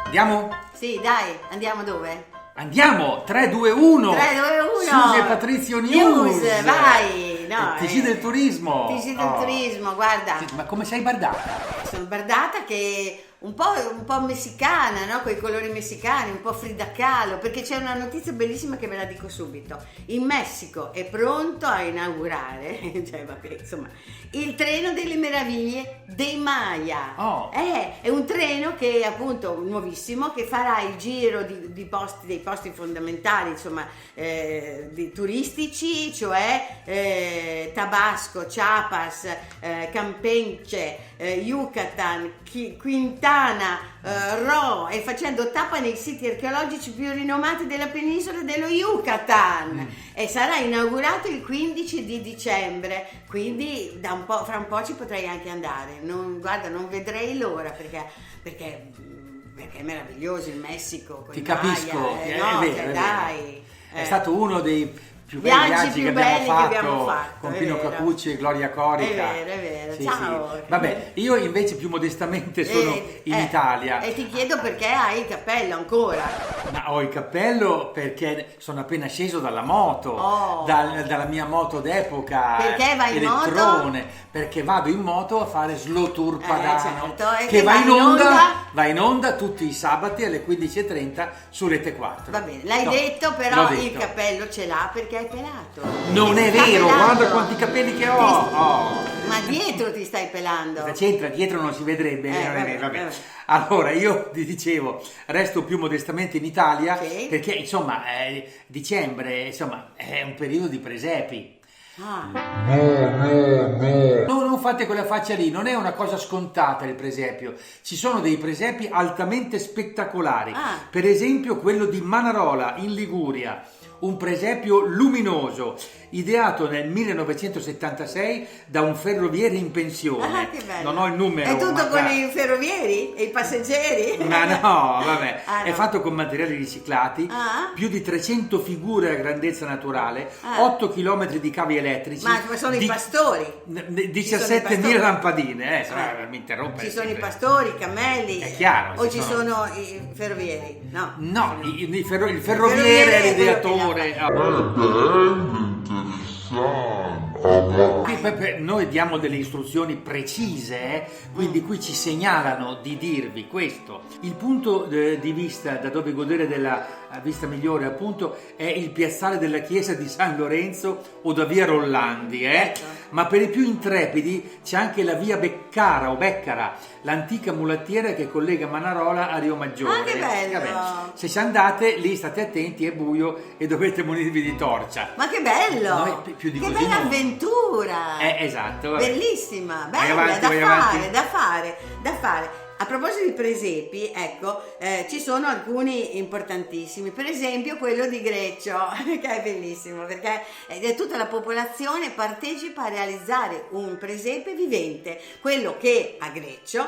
Andiamo? Sì, dai, andiamo dove? Andiamo! 3, 2, 1! 3, 2, 1! Susi e Patrizio News! Vai! No, TG del turismo! TG del turismo, guarda. Sì, ma come sei bardata? Sono bardata che un po' messicana, no? Con i colori messicani, un po' Frida Kahlo, perché c'è una notizia bellissima che ve la dico subito. In Messico è pronto a inaugurare, cioè vabbè, insomma, il treno delle meraviglie dei Maya. Oh. È un treno che è appunto nuovissimo, che farà il giro dei posti fondamentali, insomma, turistici, cioè Tabasco, Chiapas, Campeche, Yucatan, Quintana, Roo, e facendo tappa nei siti archeologici più rinomati della penisola dello Yucatan. E sarà inaugurato il 15 di dicembre, quindi fra un po' ci potrei anche andare. Guarda, non vedrei l'ora perché è meraviglioso il Messico. Ti capisco, Maya, no, è vero, cioè, è dai. È stato uno dei più belli viaggi che abbiamo fatto con Pino Capucci e Gloria Corica. È vero, sì, ciao. Sì. Vabbè, io invece più modestamente sono in Italia. E ti chiedo perché hai il cappello ancora. Ma ho il cappello perché sono appena sceso dalla moto, dalla mia moto d'epoca. Perché vai in elettrone, moto? Perché vado in moto a fare Slow Tour Padano, certo, che va in onda tutti i sabati alle 15:30 su Rete 4. Va bene, l'hai detto, però il cappello ce l'ha perché hai pelato. Non è vero, guarda quanti capelli che ho. Ma dietro ti stai pelando. Cosa c'entra? Dietro non si vedrebbe. Vabbè. Allora, io ti dicevo, resto più modestamente in Italia, sì, perché insomma dicembre insomma è un periodo di presepi. No, non fate quella faccia lì, non è una cosa scontata il presepio. Ci sono dei presepi altamente spettacolari. Per esempio quello di Manarola in Liguria, un presepio luminoso ideato nel 1976 da un ferroviere in pensione. Che bello. Non ho il numero. È tutto con i ferrovieri e i passeggeri? Ma no, vabbè. È fatto con materiali riciclati, più di 300 figure a grandezza naturale, 8 km di cavi elettrici. Ma sono i pastori? 17.000 lampadine. Mi interrompe. Ci sono i pastori, i cammelli? È chiaro. O ci sono i ferrovieri? No, il ferroviere è l'ideatore. Noi diamo delle istruzioni precise, quindi qui ci segnalano di dirvi questo. Il punto di vista da dove godere della vista migliore appunto è il piazzale della chiesa di San Lorenzo o da via Rollandi, ma per i più intrepidi c'è anche la via Beccara o Beccara, l'antica mulattiera che collega Manarola a Rio Maggiore. Che bello! Se ci andate lì state attenti, è buio e dovete munirvi di torcia. Ma che bello! Noi, più di che così bella avventura! Esatto. Vabbè. Bellissima, bella, da fare. A proposito di presepi, ecco, ci sono alcuni importantissimi, per esempio quello di Greccio, che è bellissimo perché tutta la popolazione partecipa a realizzare un presepe vivente, quello che a Greccio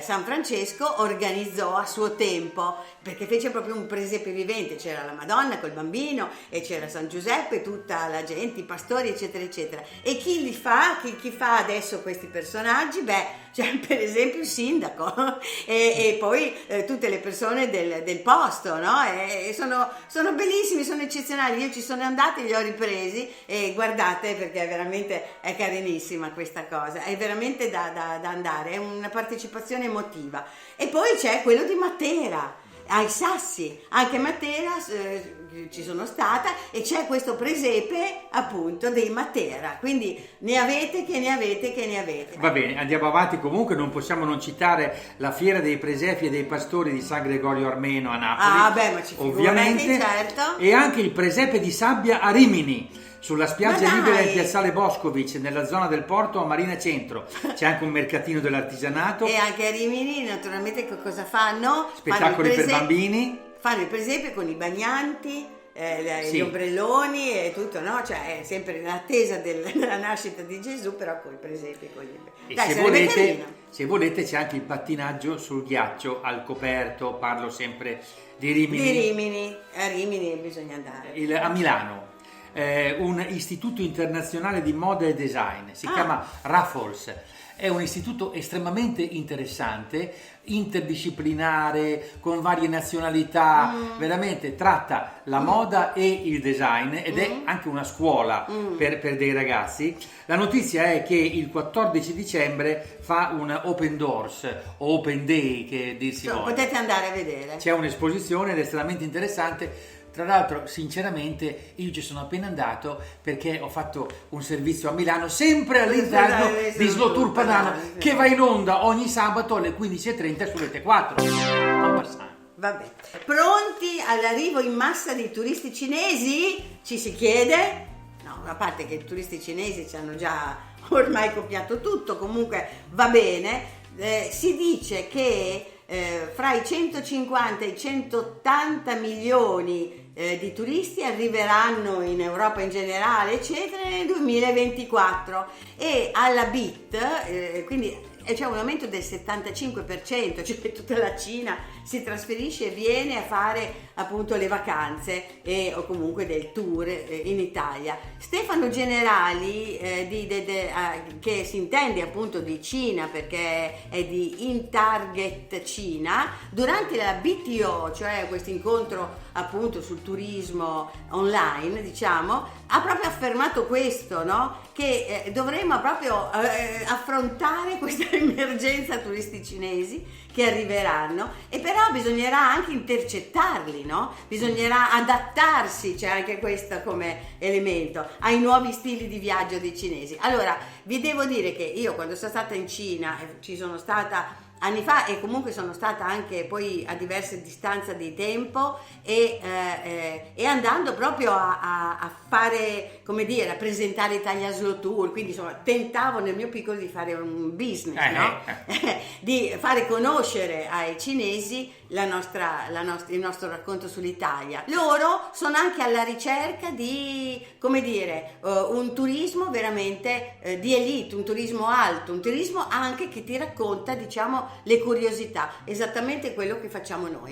San Francesco organizzò a suo tempo, perché fece proprio un presepe vivente, c'era la Madonna col bambino e c'era San Giuseppe, tutta la gente, i pastori eccetera eccetera. E chi fa adesso questi personaggi? C'è per esempio il sindaco e poi tutte le persone del posto, no? E sono bellissimi, sono eccezionali. Io ci sono andata e li ho ripresi e guardate perché è carinissima questa cosa, è veramente da andare, è una partecipazione emotiva. E poi c'è quello di Matera, ai Sassi, anche a Matera ci sono stata e c'è questo presepe appunto dei Matera, quindi ne avete. Va bene, andiamo avanti. Comunque non possiamo non citare la fiera dei presepi e dei pastori di San Gregorio Armeno a Napoli, ma ci ovviamente, certo. E anche il presepe di sabbia a Rimini, sulla spiaggia libera in piazzale Boscovic, nella zona del porto a Marina Centro. C'è anche un mercatino dell'artigianato. E anche a Rimini naturalmente cosa fanno? Spettacoli per bambini. Fanno il presepe con i bagnanti, gli ombrelloni e tutto, no? Cioè è sempre in attesa della nascita di Gesù, però con i presepi, con gli... Dai, se volete c'è anche il pattinaggio sul ghiaccio al coperto, parlo sempre di Rimini. A Rimini bisogna andare. A Milano. Un istituto internazionale di moda e design, si chiama Raffles. È un istituto estremamente interessante, interdisciplinare, con varie nazionalità, veramente tratta la moda e il design ed è anche una scuola per dei ragazzi. La notizia è che il 14 dicembre fa un Open Doors o Open Day, che dir si voglia. Potete andare a vedere. C'è un'esposizione ed è estremamente interessante. Tra l'altro, sinceramente, io ci sono appena andato perché ho fatto un servizio a Milano, sempre all'interno di Slow Tour Padana, che va in onda ogni sabato alle 15:30 su Rete 4. Vabbè. Pronti all'arrivo in massa di turisti cinesi? Ci si chiede? No, a parte che i turisti cinesi ci hanno già ormai copiato tutto, comunque va bene. Si dice che fra i 150 e i 180 milioni di turisti arriveranno in Europa in generale, eccetera, nel 2024 e alla BIT, quindi c'è un aumento del 75%, cioè tutta la Cina si trasferisce e viene a fare appunto le vacanze o comunque del tour in Italia. Stefano Generali, che si intende appunto di Cina perché è di In Target Cina, durante la BTO, cioè questo incontro appunto sul turismo online, diciamo, ha proprio affermato questo, no? Che dovremmo proprio affrontare questa emergenza turisti cinesi che arriveranno, e però bisognerà anche intercettarli, no? Bisognerà adattarsi, c'è anche questo come elemento, ai nuovi stili di viaggio dei cinesi. Allora, vi devo dire che io quando sono stata in Cina, ci sono stata anni fa e comunque sono stata anche poi a diverse distanze di tempo e andando proprio a fare, come dire, a presentare Italia Slow Tour, quindi insomma tentavo nel mio piccolo di fare un business, no? Di fare conoscere ai cinesi il nostro racconto sull'Italia. Loro sono anche alla ricerca di, come dire, un turismo veramente di elite, un turismo alto, un turismo anche che ti racconta, diciamo, le curiosità, esattamente quello che facciamo noi.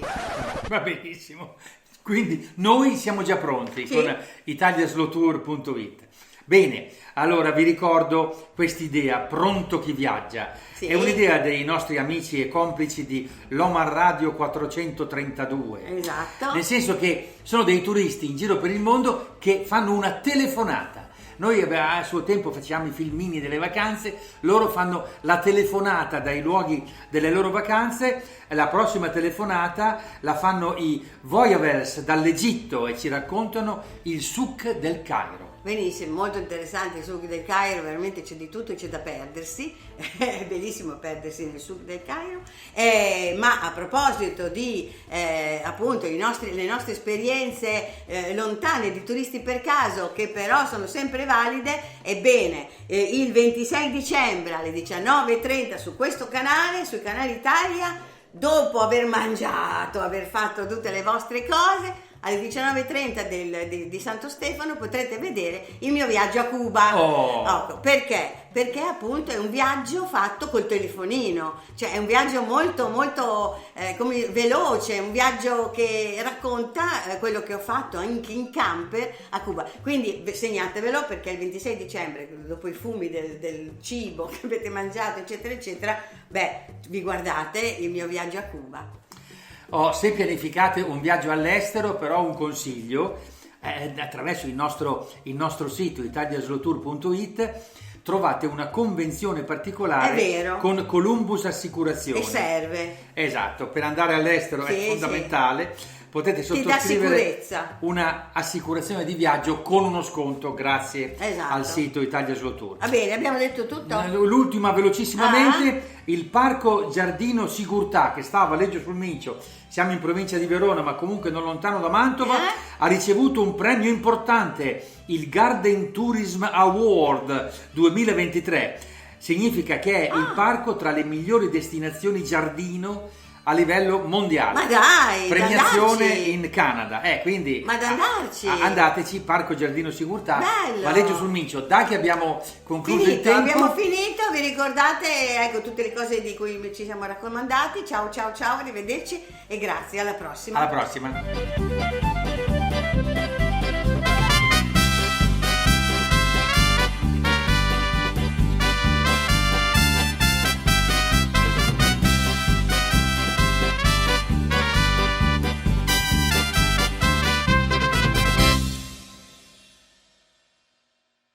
Va benissimo, quindi noi siamo già pronti con italiaslowtour.it. Bene, allora vi ricordo quest'idea, Pronto chi viaggia. Sì. È un'idea dei nostri amici e complici di Lomar Radio 432. Esatto. Nel senso che sono dei turisti in giro per il mondo che fanno una telefonata. Noi a suo tempo facciamo i filmini delle vacanze, loro fanno la telefonata dai luoghi delle loro vacanze, la prossima telefonata la fanno i Voyagers dall'Egitto e ci raccontano il souk del Cairo. Benissimo, molto interessante il souk del Cairo, veramente c'è di tutto e c'è da perdersi, è bellissimo perdersi nel souk del Cairo, ma a proposito di appunto le nostre esperienze lontane di turisti per caso, che però sono sempre valide, ebbene il 26 dicembre alle 19:30 su questo canale, sui canali Italia, dopo aver mangiato, aver fatto tutte le vostre cose, alle 19:30 di Santo Stefano potrete vedere il mio viaggio a Cuba. Perché? Perché appunto è un viaggio fatto col telefonino, cioè è un viaggio molto molto veloce, un viaggio che racconta quello che ho fatto anche in camper a Cuba. Quindi segnatevelo, perché il 26 dicembre, dopo i fumi del cibo che avete mangiato, eccetera eccetera, vi guardate il mio viaggio a Cuba. Se pianificate un viaggio all'estero, però un consiglio, attraverso il nostro sito italiaslowtour.it trovate una convenzione particolare con Columbus Assicurazioni. E serve. Esatto, per andare all'estero è fondamentale. Sì. Potete sottoscrivere una assicurazione di viaggio con uno sconto grazie al sito Italia Slow Tour. Va bene, abbiamo detto tutto. L'ultima velocissimamente, il Parco Giardino Sigurtà, che sta a Valeggio sul Mincio, siamo in provincia di Verona ma comunque non lontano da Mantova, ha ricevuto un premio importante, il Garden Tourism Award 2023. Significa che è il parco tra le migliori destinazioni giardino a livello mondiale. Ma dai, premiazione in Canada, quindi ma da andarci. Andateci, Parco Giardino Sigurtà, Bello. Valeggio sul Mincio. Dai che abbiamo concluso il tempo. Abbiamo finito, vi ricordate ecco tutte le cose di cui ci siamo raccomandati. Ciao, arrivederci e grazie, alla prossima. Alla prossima.